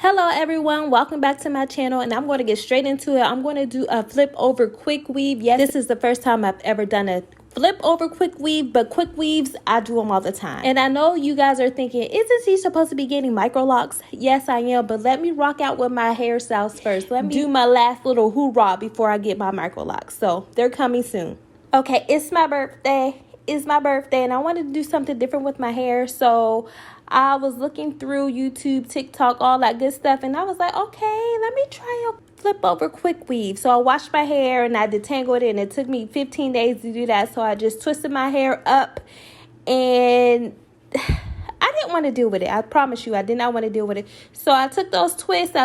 Hello everyone, welcome back to my channel, and I'm going to get straight into it. I'm going to do a flip over quick weave. Yes, this is the first time I've ever done a flip over quick weave, but quick weaves, I do them all the time. And I know you guys are thinking, isn't she supposed to be getting micro locks? Yes, I am, but let me rock out with my hairstyles first. Let me do my last little hoorah before I get my micro locks. So they're coming soon. Okay, it's my birthday. It's my birthday, and I wanted to do something different with my hair. So I was looking through YouTube, TikTok, all that good stuff, and I was like, okay, let me try a flip over quick weave. So I washed my hair and I detangled it, and it took me 15 days to do that. So I just twisted my hair up, and I didn't want to deal with it. I promise you, I did not want to deal with it. So I took those twists,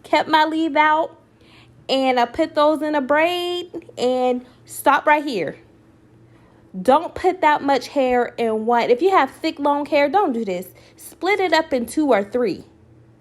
kept my leave out, and I put those in a braid and stop right here. Don't put that much hair in one. If you have thick, long hair, don't do this. Split it up in 2 or 3.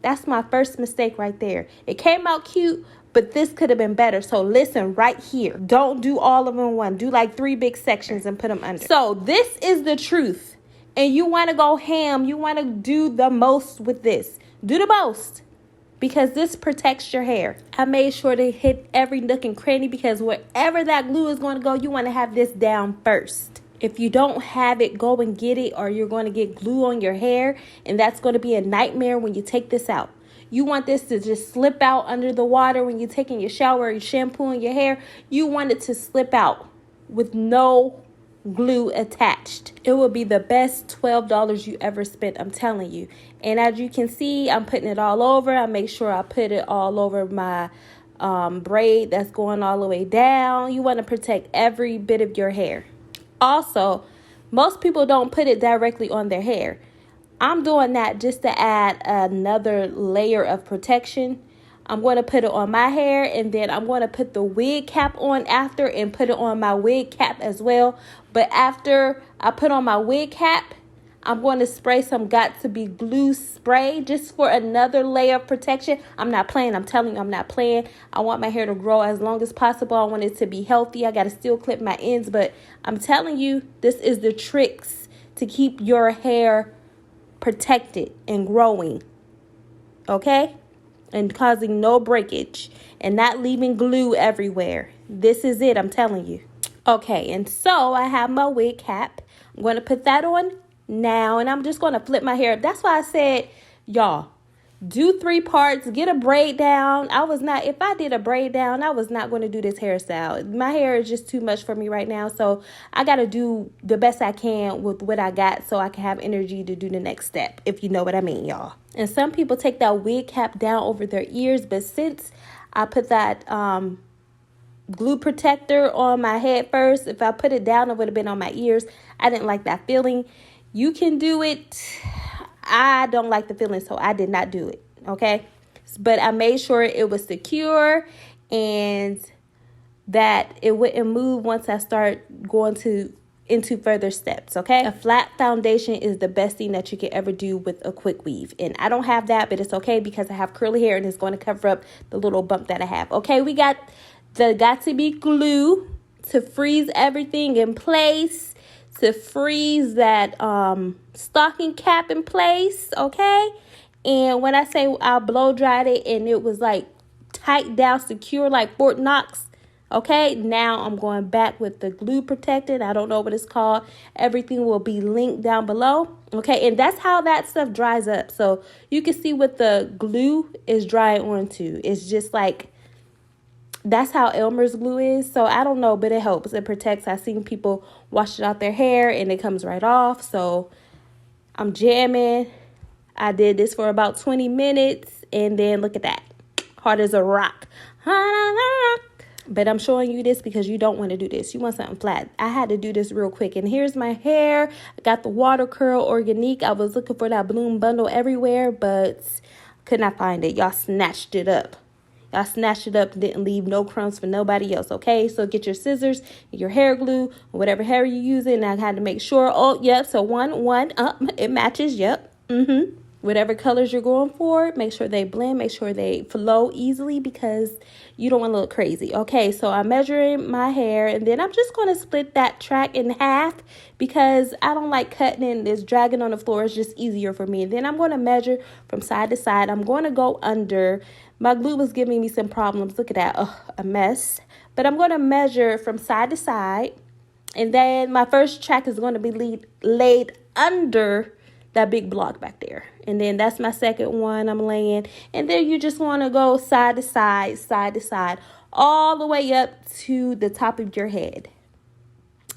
That's my first mistake right there. It came out cute, but this could have been better. So listen right here. Don't do all of them in one. Do like 3 big sections and put them under. So this is the truth. And you want to go ham. You want to do the most with this. Do the most. Because this protects your hair. I made sure to hit every nook and cranny, because wherever that glue is going to go, you want to have this down first. If you don't have it, go and get it, or you're going to get glue on your hair, and that's going to be a nightmare when you take this out. You want this to just slip out under the water when you're taking your shower or you're shampooing your hair. You want it to slip out with no glue attached. It will be the best $12 you ever spent, I'm telling you. And as you can see, I'm putting it all over. I make sure I put it all over my braid that's going all the way down. You want to protect every bit of your hair. Also, most people don't put it directly on their hair. I'm doing that just to add another layer of protection. I'm going to put it on my hair, and then I'm going to put the wig cap on after and put it on my wig cap as well. But after I put on my wig cap, I'm going to spray some Got2b glue spray just for another layer of protection. I'm not playing. I'm telling you, I'm not playing. I want my hair to grow as long as possible. I want it to be healthy. I got to still clip my ends, but I'm telling you, this is the tricks to keep your hair protected and growing. Okay? And causing no breakage and not leaving glue everywhere. This is it, I'm telling you. Okay, and so I have my wig cap. I'm going to put that on now, and I'm just going to flip my hair up. That's why I said, y'all, do 3 parts, get a braid down. If I did a braid down, I was not going to do this hairstyle. My hair is just too much for me right now, so I got to do the best I can with what I got so I can have energy to do the next step, if you know what I mean, y'all. And some people take that wig cap down over their ears, but since I put that glue protector on my head first, if I put it down, it would have been on my ears. I didn't like that feeling. You can do it. I don't like the feeling, so I did not do it, okay? But I made sure it was secure and that it wouldn't move once I start going into further steps, okay? A flat foundation is the best thing that you can ever do with a quick weave. And I don't have that, but it's okay because I have curly hair and it's going to cover up the little bump that I have. Okay, we got the Got2b glue to freeze everything in place, to freeze that stocking cap in place, okay? And when I say I blow dried it and it was like tight down, secure like Fort Knox, okay? Now I'm going back with the glue protected. I don't know what it's called. Everything will be linked down below, okay? And that's how that stuff dries up. So you can see what the glue is drying onto. It's just like, that's how Elmer's glue is. So I don't know, but it helps. It protects. I've seen people wash it out their hair and it comes right off. So I'm jamming. I did this for about 20 minutes. And then look at that. Hard as a rock. But I'm showing you this because you don't want to do this. You want something flat. I had to do this real quick. And here's my hair. I got the water curl Organique. I was looking for that bloom bundle everywhere, but could not find it. Y'all snatched it up. Y'all snatched it up and didn't leave no crumbs for nobody else, okay? So get your scissors, your hair glue, whatever hair you're using. And I had to make sure, oh, yep, so one, it matches, yep. whatever colors you're going for, make sure they blend, make sure they flow easily because you don't want to look crazy. Okay, so I'm measuring my hair, and then I'm just going to split that track in half because I don't like cutting and this dragging on the floor. It's just easier for me. And then I'm going to measure from side to side. I'm going to go under. My glue was giving me some problems. Look at that. Ugh, a mess. But I'm going to measure from side to side. And then my first track is going to be laid under that big block back there. And then that's my second one I'm laying. And then you just want to go side to side, all the way up to the top of your head.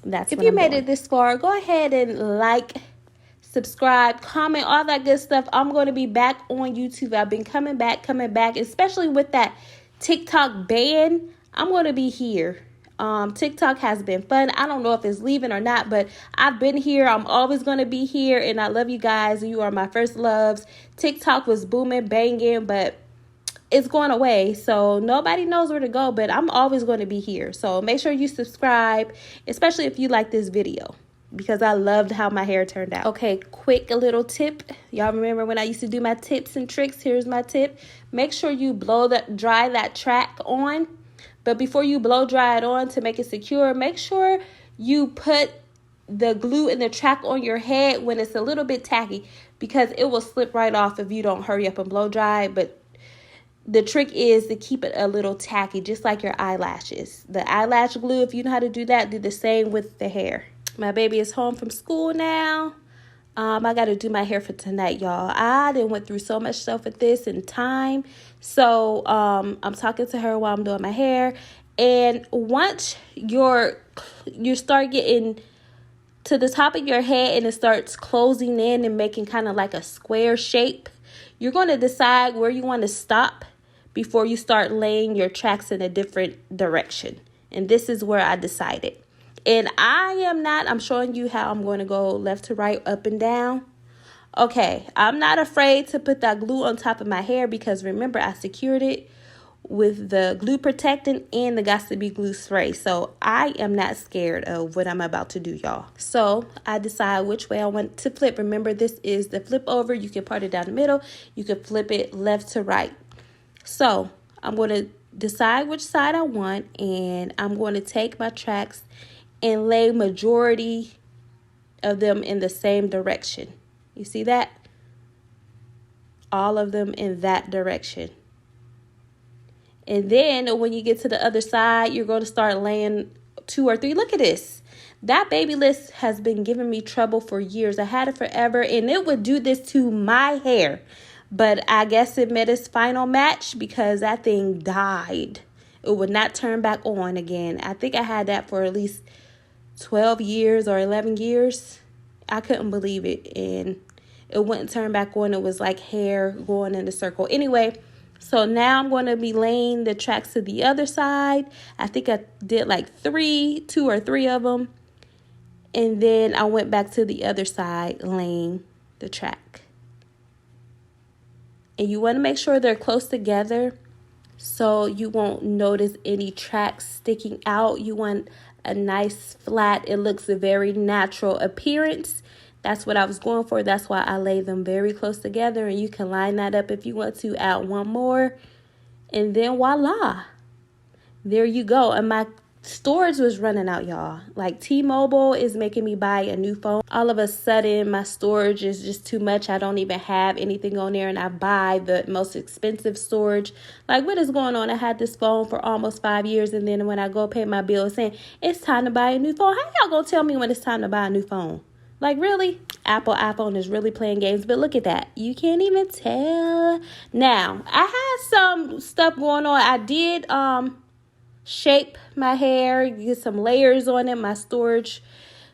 That's if you made it this far, go ahead and like, subscribe, comment, all that good stuff. I'm going to be back on YouTube. I've been coming back, especially with that TikTok ban. I'm going to be here. TikTok has been fun. I don't know if it's leaving or not, but I've been here. I'm always going to be here, and I love you guys. You are my first loves. TikTok was booming, banging, but it's going away, so nobody knows where to go, but I'm always going to be here. So make sure you subscribe, especially if you like this video, because I loved how my hair turned out. Okay, quick little tip. Y'all remember when I used to do my tips and tricks? Here's my tip. Make sure you dry that track on. But before you blow dry it on to make it secure, make sure you put the glue and the track on your head when it's a little bit tacky, because it will slip right off if you don't hurry up and blow dry it. But the trick is to keep it a little tacky, just like your eyelashes. The eyelash glue, if you know how to do that, do the same with the hair. My baby is home from school now. I got to do my hair for tonight, y'all. I done went through so much stuff with this in time. So I'm talking to her while I'm doing my hair. And once you start getting to the top of your head and it starts closing in and making kind of like a square shape, you're going to decide where you want to stop before you start laying your tracks in a different direction. And this is where I decided. And I'm showing you how I'm going to go left to right, up and down. Okay, I'm not afraid to put that glue on top of my hair because remember, I secured it with the glue protectant and the Got to Be glue spray. So I am not scared of what I'm about to do, y'all. So I decide which way I want to flip. Remember, this is the flip over. You can part it down the middle. You can flip it left to right. So I'm going to decide which side I want, and I'm going to take my tracks and lay majority of them in the same direction. You see that? All of them in that direction. And then when you get to the other side, you're going to start laying 2 or 3. Look at this. That baby list has been giving me trouble for years. I had it forever, and it would do this to my hair. But I guess it met its final match because that thing died. It would not turn back on again. I think I had that for at least 12 years or 11 years. I couldn't believe it. And it wouldn't turn back on. It was like hair going in a circle. Anyway, so now I'm going to be laying the tracks to the other side. I think I did like 2 or 3 of them. And then I went back to the other side laying the track. And you want to make sure they're close together so you won't notice any tracks sticking out. You want a nice flat, it looks a very natural appearance. That's what I was going for. That's why I lay them very close together. And you can line that up if you want to, add one more. And then voila. There you go. And my storage was running out, y'all. Like T-Mobile is making me buy a new phone. All of a sudden, my storage is just too much. I don't even have anything on there. And I buy the most expensive storage. Like, what is going on? I had this phone for almost 5 years. And then when I go pay my bill, it's saying, it's time to buy a new phone. How y'all gonna tell me when it's time to buy a new phone? Like, really? iPhone is really playing games. But look at that. You can't even tell. Now, I had some stuff going on. I did shape my hair, get some layers on it. My storage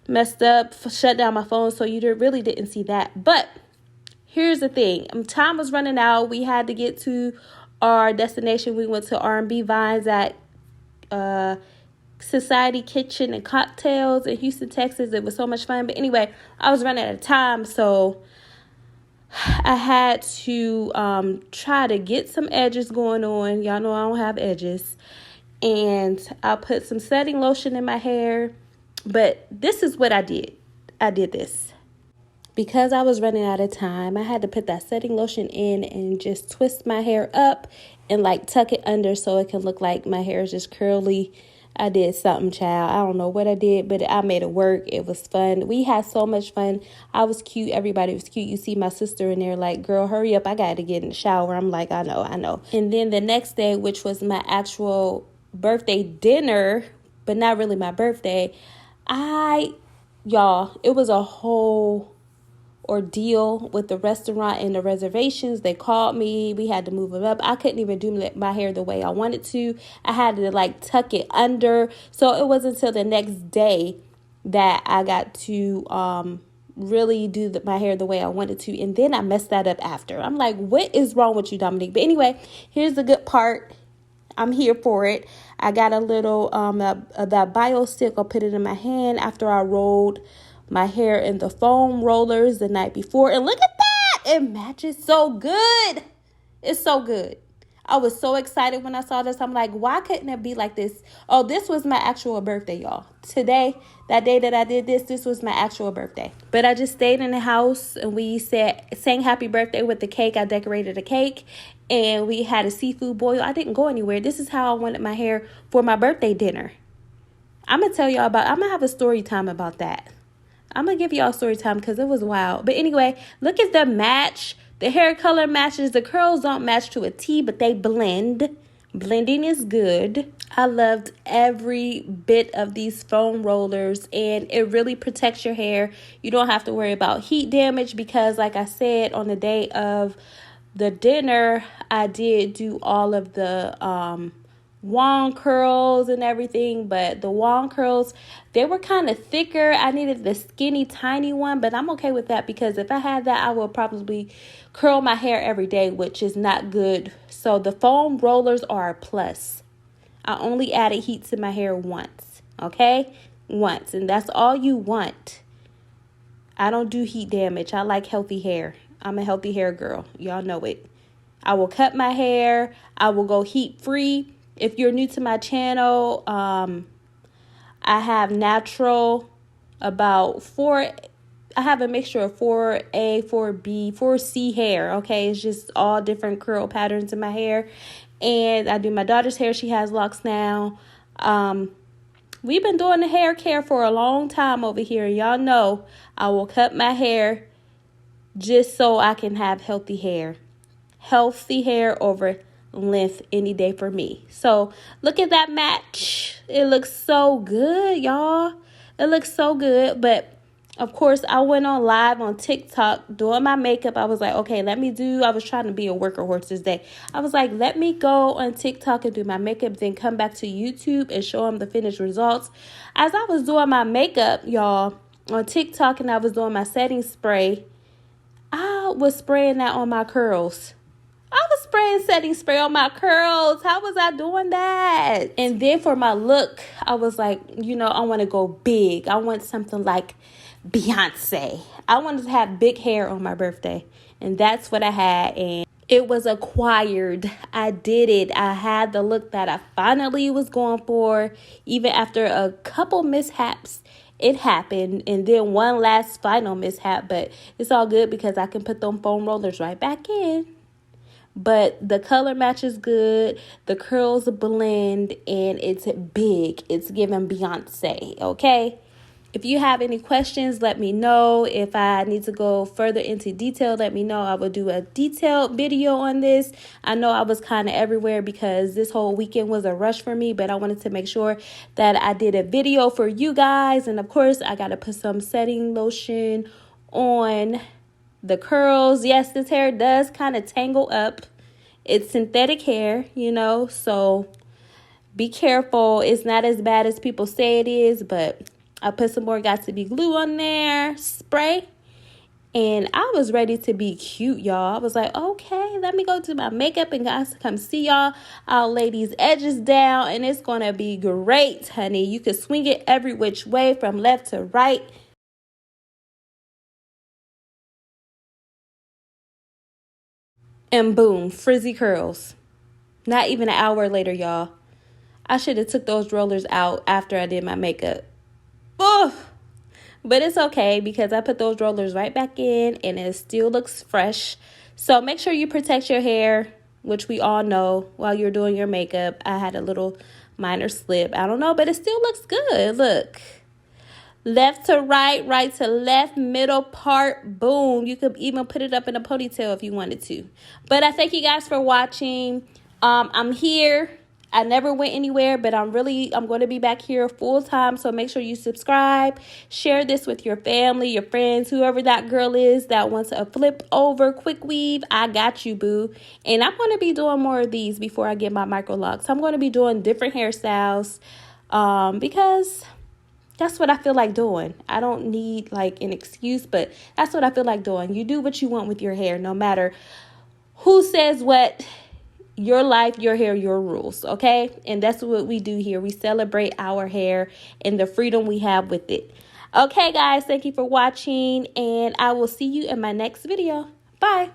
messed up, shut down my phone, so you really didn't see that. But here's the thing. Time was running out. We had to get to our destination. We went to R&B Vines at Society Kitchen and Cocktails in Houston, Texas. It was so much fun. But anyway, I was running out of time, so I had to try to get some edges going on. Y'all know I don't have edges. And I put some setting lotion in my hair. But this is what I did. I did this. because I was running out of time, I had to put that setting lotion in and just twist my hair up and like tuck it under so it can look like my hair is just curly. I did something, child. I don't know what I did, but I made it work. It was fun. We had so much fun. I was cute. Everybody was cute. You see my sister in there like, girl, hurry up. I got to get in the shower. I'm like, I know. And then the next day, which was my actual birthday dinner, but not really my birthday, y'all, it was a whole ordeal with the restaurant and the reservations. They called me. We had to move it up. I couldn't even do my hair the way I wanted to. I had to like tuck it under. So it wasn't until the next day that I got to really do my hair the way I wanted to. And then I messed that up after. I'm like, what is wrong with you, Dominique? But anyway, here's the good part. I'm here for it. I got a little that Biosilk. I'll put it in my hand after I rolled my hair in the foam rollers the night before. And look at that. It matches so good. It's so good. I was so excited when I saw this. I'm like, why couldn't it be like this? Oh, this was my actual birthday, y'all. Today, that day that I did this was my actual birthday. But I just stayed in the house and we sang happy birthday with the cake. I decorated a cake and we had a seafood boil. I didn't go anywhere. This is how I wanted my hair for my birthday dinner. I'm going to tell y'all I'm going to have a story time about that. I'm going to give y'all a story time because it was wild. But anyway, look at the match. The hair color matches. The curls don't match to a T, but they blend. Blending is good. I loved every bit of these foam rollers, and it really protects your hair. You don't have to worry about heat damage because, like I said, on the day of the dinner, I did do all of the wand curls and everything, but the wand curls, they were kind of thicker. I needed the skinny tiny one, but I'm okay with that because if I had that, I would probably curl my hair every day, which is not good. So the foam rollers are a plus. I only added heat to my hair once, okay? Once, and that's all you want. I don't do heat damage. I like healthy hair. I'm a healthy hair girl. Y'all know it. I will cut my hair. I will go heat free. If you're new to my channel, I have natural I have a mixture of 4A, 4B, 4C hair, okay? It's just all different curl patterns in my hair. And I do my daughter's hair. She has locks now. We've been doing the hair care for a long time over here. Y'all know I will cut my hair just so I can have healthy hair. Healthy hair over length any day for me. So look at that match. It looks so good, y'all. It looks so good. But of course, I went on live on TikTok doing my makeup. I was like, okay, I was trying to be a workhorse this day. I was like, let me go on TikTok and do my makeup, then come back to YouTube and show them the finished results. As I was doing my makeup, y'all, on TikTok, and I was doing my setting spray, I was spraying that on my curls. I was spraying setting spray on my curls. How was I doing that? And then for my look, I was like, I want to go big. I want something like Beyonce. I wanted to have big hair on my birthday. And that's what I had. And it was acquired. I did it. I had the look that I finally was going for. Even after a couple mishaps, it happened. And then one last final mishap. But it's all good because I can put them foam rollers right back in. But the color match is good. The curls blend and it's big. It's giving Beyonce, okay? If you have any questions, let me know. If I need to go further into detail, let me know. I will do a detailed video on this. I know I was kind of everywhere because this whole weekend was a rush for me, but I wanted to make sure that I did a video for you guys. And of course, I got to put some setting lotion on the curls. Yes, this hair does kind of tangle up. It's synthetic hair, so be careful. It's not as bad as people say it is, but I put some more Got To Be glue on there, spray, and I was ready to be cute, y'all. I was like, okay, let me go do my makeup and guys come see y'all. I'll lay these edges down, and it's going to be great, honey. You can swing it every which way from left to right. And boom, frizzy curls. Not even an hour later, y'all. I should have took those rollers out after I did my makeup. Oh, But it's okay because I put those rollers right back in and it still looks fresh. So make sure you protect your hair, which we all know while you're doing your makeup. I had a little minor slip. I don't know, but it still looks good. Look. Left to right, right to left, middle part, boom. You could even put it up in a ponytail if you wanted to. But I thank you guys for watching. I'm here. I never went anywhere, but I'm going to be back here full time. So make sure you subscribe, share this with your family, your friends, whoever that girl is that wants a flip over quick weave. I got you, boo. And I'm going to be doing more of these before I get my micro locks. I'm going to be doing different hairstyles because that's what I feel like doing. I don't need like an excuse, but that's what I feel like doing. You do what you want with your hair, no matter who says what. Your life, your hair, your rules, okay? And that's what we do here. We celebrate our hair and the freedom we have with it. Okay, guys, thank you for watching, and I will see you in my next video. Bye.